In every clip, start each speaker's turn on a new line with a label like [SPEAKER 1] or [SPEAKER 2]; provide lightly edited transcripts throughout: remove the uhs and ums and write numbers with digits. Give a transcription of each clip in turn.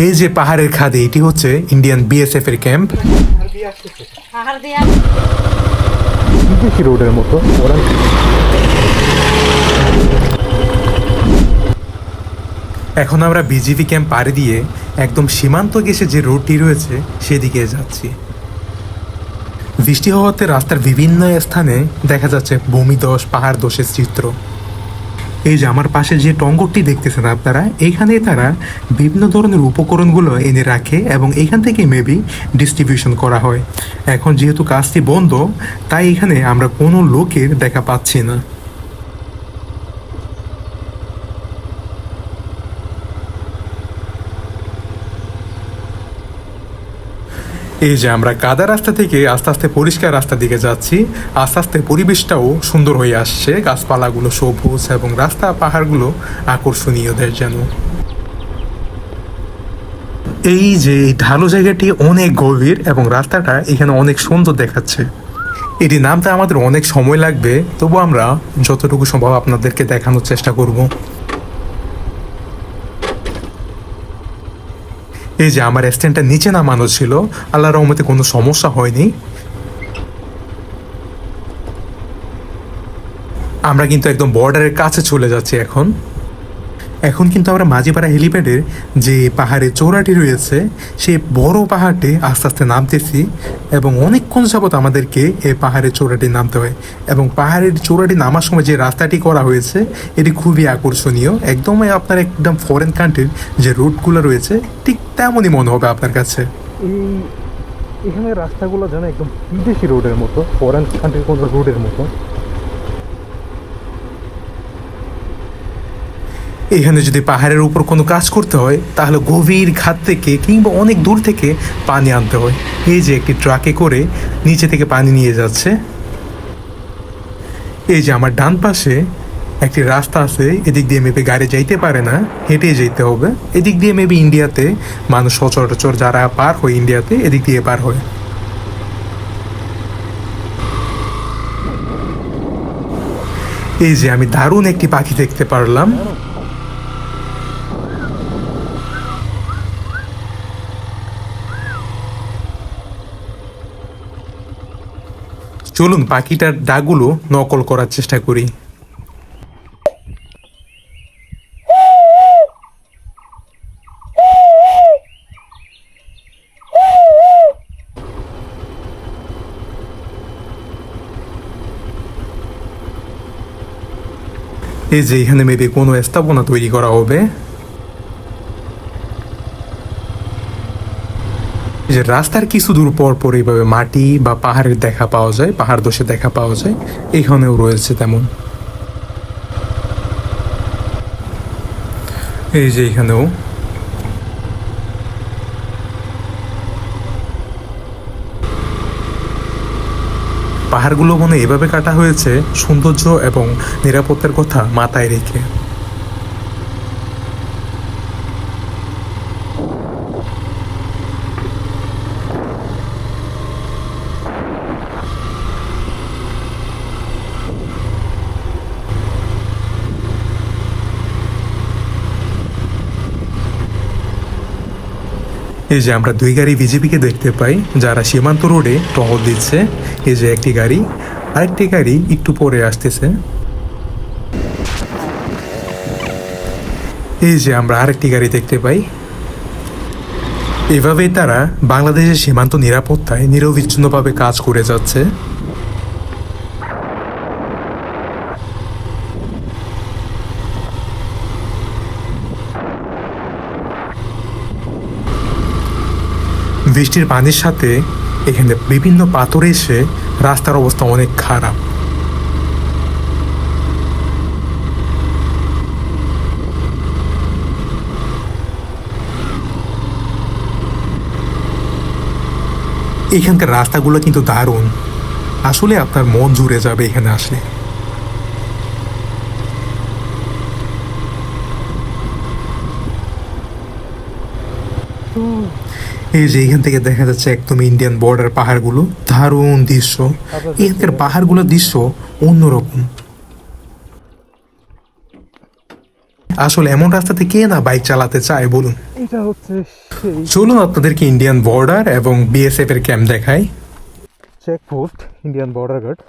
[SPEAKER 1] এই যে পাহাড়ের খাদে, এটি হচ্ছে ইন্ডিয়ান বিএসএফ এর ক্যাম্প। বিদেশি রোডের মতো এখন আমরা বিজিবি ক্যাম্প পাড়ি দিয়ে একদম সীমান্ত ঘেঁষে যে রোডটি রয়েছে সেদিকে যাচ্ছি। বৃষ্টি হওয়াতে রাস্তার বিভিন্ন স্থানে দেখা যাচ্ছে ভূমিধস, পাহাড় ধসের চিত্র। এই যে আমার পাশে যে টঙ্গরটি দেখতেছেন আপনারা, এইখানে তারা বিভিন্ন ধরনের উপকরণগুলো এনে রাখে এবং এইখান থেকে মেবি ডিস্ট্রিবিউশন করা হয়। এখন যেহেতু কাজটি বন্ধ, তাই এখানে আমরা কোনো লোকের দেখা পাচ্ছি না। এই যে আমরা কাদা রাস্তা থেকে আস্তে আস্তে পরিষ্কার রাস্তার দিকে যাচ্ছি। আস্তে আস্তে পরিবেশটাও সুন্দর হয়ে আসছে, গাছপালাগুলো সবুজ এবং রাস্তা পাহাড়গুলো আকর্ষণীয়দের যেন। এই যে ঢালু জায়গাটি অনেক গভীর এবং রাস্তাটা এখানে অনেক সুন্দর দেখাচ্ছে। এটি নামতে আমাদের অনেক সময় লাগবে, তবু আমরা যতটুকু সম্ভব আপনাদেরকে দেখানোর চেষ্টা করব। এই যে আমার স্ট্যান্ডটা নিচে নামানো ছিল, আল্লাহর রহমতে কোনো সমস্যা হয়নি। আমরা কিন্তু একদম বর্ডারের কাছে চলে যাচ্ছি এখন কিন্তু আমরা মাঝিপাড়া হেলিপ্যাডের যে পাহাড়ের চূড়াটি রয়েছে সেই বড় পাহাড়টি আস্তে আস্তে নামতেছি এবং অনেকক্ষণ যাবত আমাদেরকে এই পাহাড়ের চূড়াটি নামতে হয়। এবং পাহাড়ের চূড়াটি নামার সময় যে রাস্তাটি করা হয়েছে এটি খুবই আকর্ষণীয়, একদমই আপনার একদম ফরেন কান্ট্রির যে রুটগুলো রয়েছে ঠিক তেমনই মনে হবে আপনার কাছে। এখানে রাস্তাগুলো যেন একদম বিদেশি রোডের মতো, ফরেন কান্ট্রির কোনো রোডের মতো। এখানে যদি পাহাড়ের উপর কোনো কাজ করতে হয় তাহলে গভীর খাত থেকে কিংবা অনেক দূর থেকে পানি আনতে হয়। এই যে একটি ট্রাকে করে নিচে থেকে পানি নিয়ে যাচ্ছে। এই যে আমার ডান পাশে একটি রাস্তা আছে, এদিক দিয়ে মেবি গাড়ি যাইতে পারে না, হেঁটে যেতে হবে। এদিক দিয়ে মেবি ইন্ডিয়াতে মানুষ সচরাচর যারা পার হয় ইন্ডিয়াতে এদিক দিয়ে পার হয়। এই যে আমি দারুণ একটি পাখি দেখতে পারলাম। চলুন পাখিটার ডাকগুলো নকল করার চেষ্টা করি। এই যে এখানে মেবি কোনো স্থাপনা তৈরি করা হবে। যে রাস্তার কিছু দূর পর পর এইভাবে মাটি বা পাহাড়ের দেখা পাওয়া যায়, পাহাড় ধসে দেখা পাওয়া যায়, এখানেও রয়েছে তেমন। এই যে এখানেও পাহাড়গুলো মনে এভাবে কাটা হয়েছে সৌন্দর্য এবং নিরাপত্তার কথা মাথায় রেখে। এই যে আমরা দুই গাড়ি বিজেপিকে দেখতে পাই যারা সীমান্ত রোডে টহল দিচ্ছে। এই যে একটি গাড়ি, আরেকটি গাড়ি একটু পরে আসতেছে। এই যে আমরা আরেকটি গাড়ি দেখতে পাই। এভাবেই তারা বাংলাদেশের সীমান্ত নিরাপত্তায় নিরবিচ্ছিন্নভাবে কাজ করে যাচ্ছে। বৃষ্টির পানির সাথে এখানে বিভিন্ন পাথর এসে রাস্তার অবস্থা অনেক খারাপ। এখানকার রাস্তাগুলো কিন্তু দারুণ, আসলে আপনার মন জুড়ে যাবে এখানে আসলে। এই যে এখান থেকে দেখা যাচ্ছে একদম ইন্ডিয়ান বর্ডার পাহাড়গুলো, দারুণ দৃশ্য। এখানকার পাহাড়গুলোর দৃশ্য অন্যরকম। আসলে এমন রাস্তাতে কে না বাইক চালাতে চায় বলুন।
[SPEAKER 2] এটা হচ্ছে সেই
[SPEAKER 1] চলুন আপনাদেরকে ইন্ডিয়ান বর্ডার এবং বিএসএফ এর ক্যাম্প দেখাই।
[SPEAKER 2] Checkpost Indian border guard.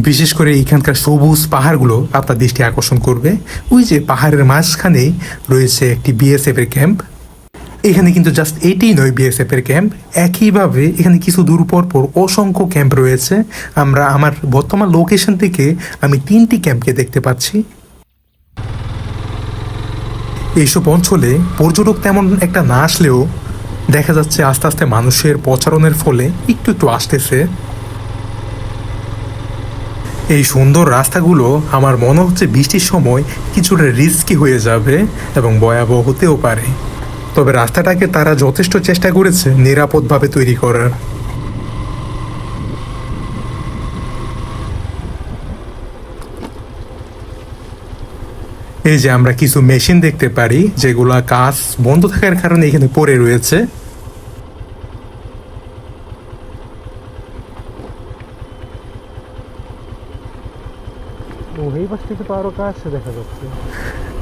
[SPEAKER 1] বিশেষ করে এখানকার সবুজ পাহাড়গুলো আপনার দৃষ্টি আকর্ষণ করবে। ওই যে পাহাড়ের মাঝখানেই রয়েছে একটি বিএসএফ এর ক্যাম্প। এখানে কিন্তু জাস্ট এটিই নয় বিএসএফ এর ক্যাম্প, একইভাবে এখানে কিছু দূর পর পর অসংখ্য ক্যাম্প রয়েছে। আমার বর্তমান লোকেশন থেকে আমি 3টি ক্যাম্পকে দেখতে পাচ্ছি। এইসব অঞ্চলে পর্যটক তেমন একটা না আসলেও দেখা যাচ্ছে আস্তে আস্তে মানুষের প্রচারণের ফলে একটু একটু আসতেছে। এই সুন্দর রাস্তাগুলো আমার মনে হচ্ছে বৃষ্টির সময় কিছুটা রিস্কি হয়ে যাবে এবং ভয়াবহ হতেও পারে, তবে রাস্তাটাকে তারা যথেষ্ট চেষ্টা করেছে নিরাপদভাবে তৈরি করার। এই যে আমরা কিছু মেশিন দেখতে পারি যেগুলা কাজ বন্ধ থাকার কারণে এখানে পড়ে রয়েছে।
[SPEAKER 2] এই পাশ থেকে তো আরো কাছে দেখা যাচ্ছে।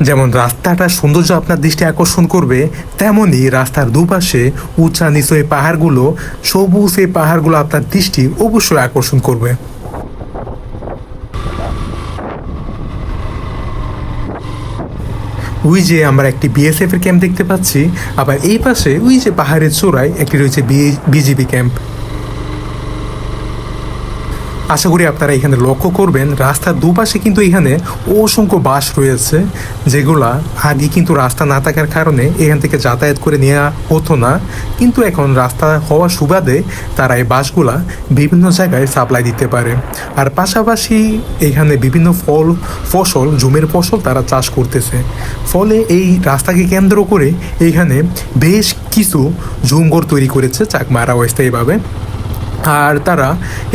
[SPEAKER 1] যেমন রাস্তাটার সৌন্দর্য আপনার দৃষ্টি আকর্ষণ করবে, তেমনই রাস্তার দুপাশে উঁচা নিচু এই পাহাড়গুলো, সবুজ এই পাহাড়গুলো আপনার দৃষ্টি অবশ্যই আকর্ষণ করবে। ওই যে আমরা একটি বিএসএফ এর ক্যাম্প দেখতে পাচ্ছি, আবার এই পাশে ওই যে পাহাড়ের চূড়ায় একটি রয়েছে বিজিবি ক্যাম্প। আশা করি আপনারা এখানে লক্ষ্য করবেন রাস্তার দুপাশে কিন্তু এখানে অসংখ্য বাস রয়েছে, যেগুলা আগে কিন্তু রাস্তা না থাকার কারণে এখান থেকে যাতায়াত করে নেওয়া হতো না, কিন্তু এখন রাস্তা হওয়ার সুবাদে তারা এই বাসগুলা বিভিন্ন জায়গায় সাপ্লাই দিতে পারে। আর পাশাপাশি এখানে বিভিন্ন ফসল জমির ফসল তারা চাষ করতেছে, ফলে এই রাস্তাকে কেন্দ্র করে এখানে বেশ কিছু জুমঘর তৈরি করেছে চাকমারা অস্থায়ীভাবে। আর তারা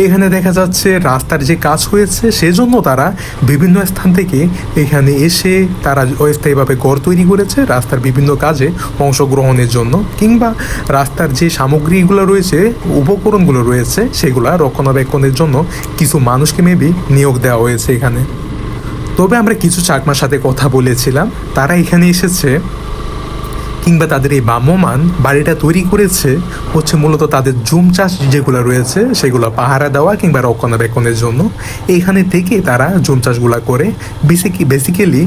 [SPEAKER 1] এখানে দেখা যাচ্ছে রাস্তার যে কাজ হয়েছে সেজন্য তারা বিভিন্ন স্থান থেকে এখানে এসে তারা অস্থায়ীভাবে ঘর তৈরি করেছে রাস্তার বিভিন্ন কাজে অংশগ্রহণের জন্য, কিংবা রাস্তার যে সামগ্রীগুলো রয়েছে, উপকরণগুলো রয়েছে, সেগুলো রক্ষণাবেক্ষণের জন্য কিছু মানুষকে মেবি নিয়োগ দেওয়া হয়েছে এখানে। তবে আমরা কিছু চাকমার সাথে কথা বলেছিলাম, তারা এখানে এসেছে কিংবা তাদের এই ভ্রাম্যমান বাড়িটা তৈরি করেছে হচ্ছে মূলত তাদের জুম চাষ যেগুলো রয়েছে সেগুলো পাহারা দেওয়া কিংবা রক্ষণাবেক্ষণের জন্য। এইখানে থেকে তারা জুম চাষগুলো করে। বেসিক্যালি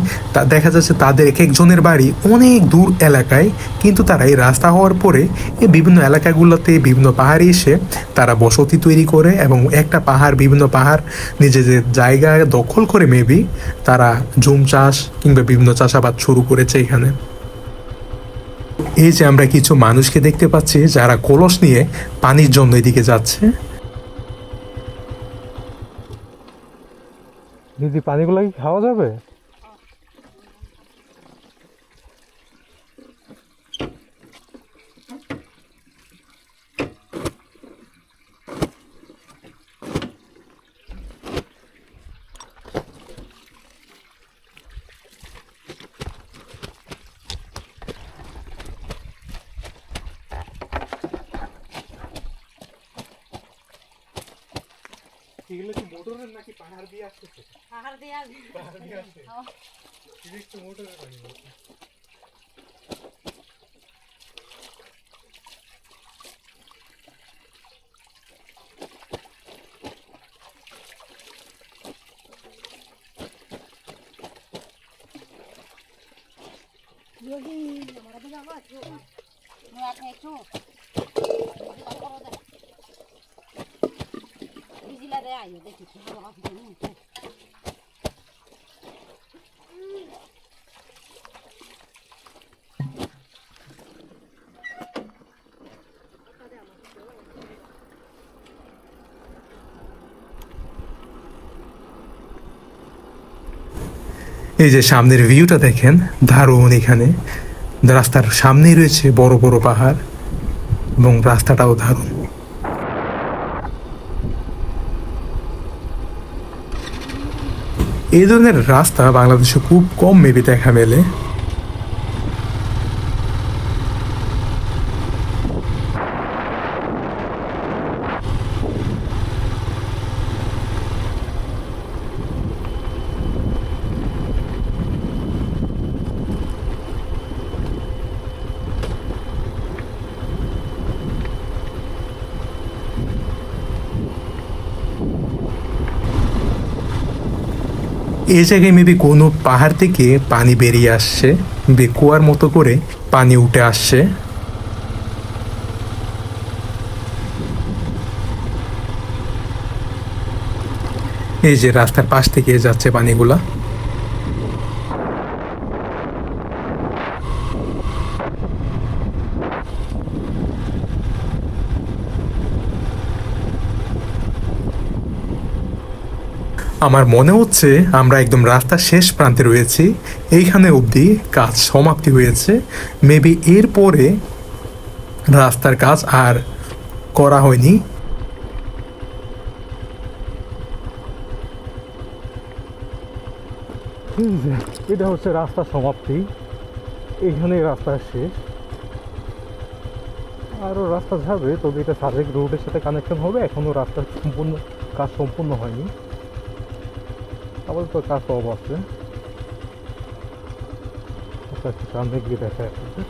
[SPEAKER 1] দেখা যাচ্ছে তাদের এক একজনের বাড়ি অনেক দূর এলাকায়, কিন্তু তারা এই রাস্তা হওয়ার পরে এই বিভিন্ন এলাকাগুলোতে বিভিন্ন পাহাড়ে এসে তারা বসতি তৈরি করে এবং একটা পাহাড় বিভিন্ন পাহাড় নিজেদের জায়গায় দখল করে মেবি তারা জুম চাষ কিংবা বিভিন্ন চাষাবাদ শুরু করেছে এখানে। এই যে আমরা কিছু মানুষকে দেখতে পাচ্ছি যারা কলস নিয়ে পানির জন্য এদিকে যাচ্ছে।
[SPEAKER 2] দিদি পানিগুলো কি খাওয়া যাবে?
[SPEAKER 1] এগুলো কি মোটরের নাকি পাহাড় দিয়ে আসতেছে?
[SPEAKER 3] পাহাড় দিয়ে আসবে।
[SPEAKER 1] পাহাড় দিয়ে আসে? এটা একটু মোটরের পানি বলছে।
[SPEAKER 3] Yogi, हमारा भी जावा जो मैं आते हैं जो बिजली दे आयो देखिए हम आप नहीं
[SPEAKER 1] এই যে সামনের ভিউটা দেখেন, দারুণ। এখানে রাস্তার সামনেই রয়েছে বড় বড় পাহাড় এবং রাস্তাটাও দারুণ। এই ধরনের রাস্তা বাংলাদেশে খুব কম মেবি দেখা মেলে। এই জায়গায় মেবি কোনো পাহাড় থেকে পানি বেরিয়ে আসছে, কুয়ার মতো করে পানি উঠে আসছে। এই যে রাস্তার পাশ থেকে যাচ্ছে পানিগুলা। আমার মনে হচ্ছে আমরা একদম রাস্তার শেষ প্রান্তে রয়েছি, এইখানে অবধি কাজ সমাপ্তি হয়েছে। মেবি এরপরে রাস্তার কাজ আর করা হয়নি।
[SPEAKER 2] এটা হচ্ছে রাস্তার সমাপ্তি, এইখানেই রাস্তার শেষ। আরও রাস্তা যাবে, তবে এটা সাজেক রোডের সাথে কানেকশন হবে। এখনও রাস্তার কাজ সম্পূর্ণ হয়নি, আপাতত কাজ সব আছে। সামনে গিয়ে দেখা যাচ্ছে।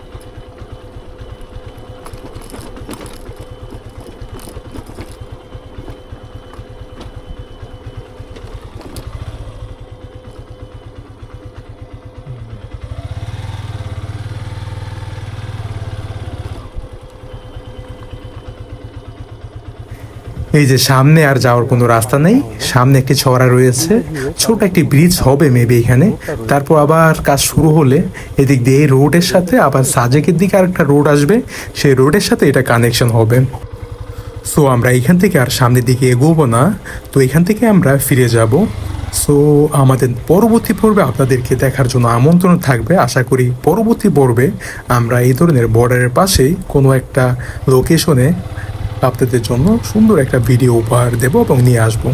[SPEAKER 1] এই যে সামনে আর যাওয়ার কোনো রাস্তা নেই, সামনে একটি ছড়া রয়েছে, ছোট একটি ব্রিজ হবে মেবি এখানে। তারপর আবার কাজ শুরু হলে এদিক দিয়ে এই রোডের সাথে আবার সাজেকের দিকে আরেকটা রোড আসবে, সেই রোডের সাথে এটা কানেকশন হবে। সো আমরা এখান থেকে আর সামনের দিকে এগোবো না, তো এখান থেকে আমরা ফিরে যাব। সো আমাদের পরবর্তী পর্বে আপনাদেরকে দেখার জন্য আমন্ত্রণ থাকবে। আশা করি পরবর্তী পর্বে আমরা এই ধরনের বর্ডারের পাশেই কোনো একটা লোকেশনে আপনাদের জন্য সুন্দর একটা ভিডিও উপহার দেব এবং নিয়ে আসবো।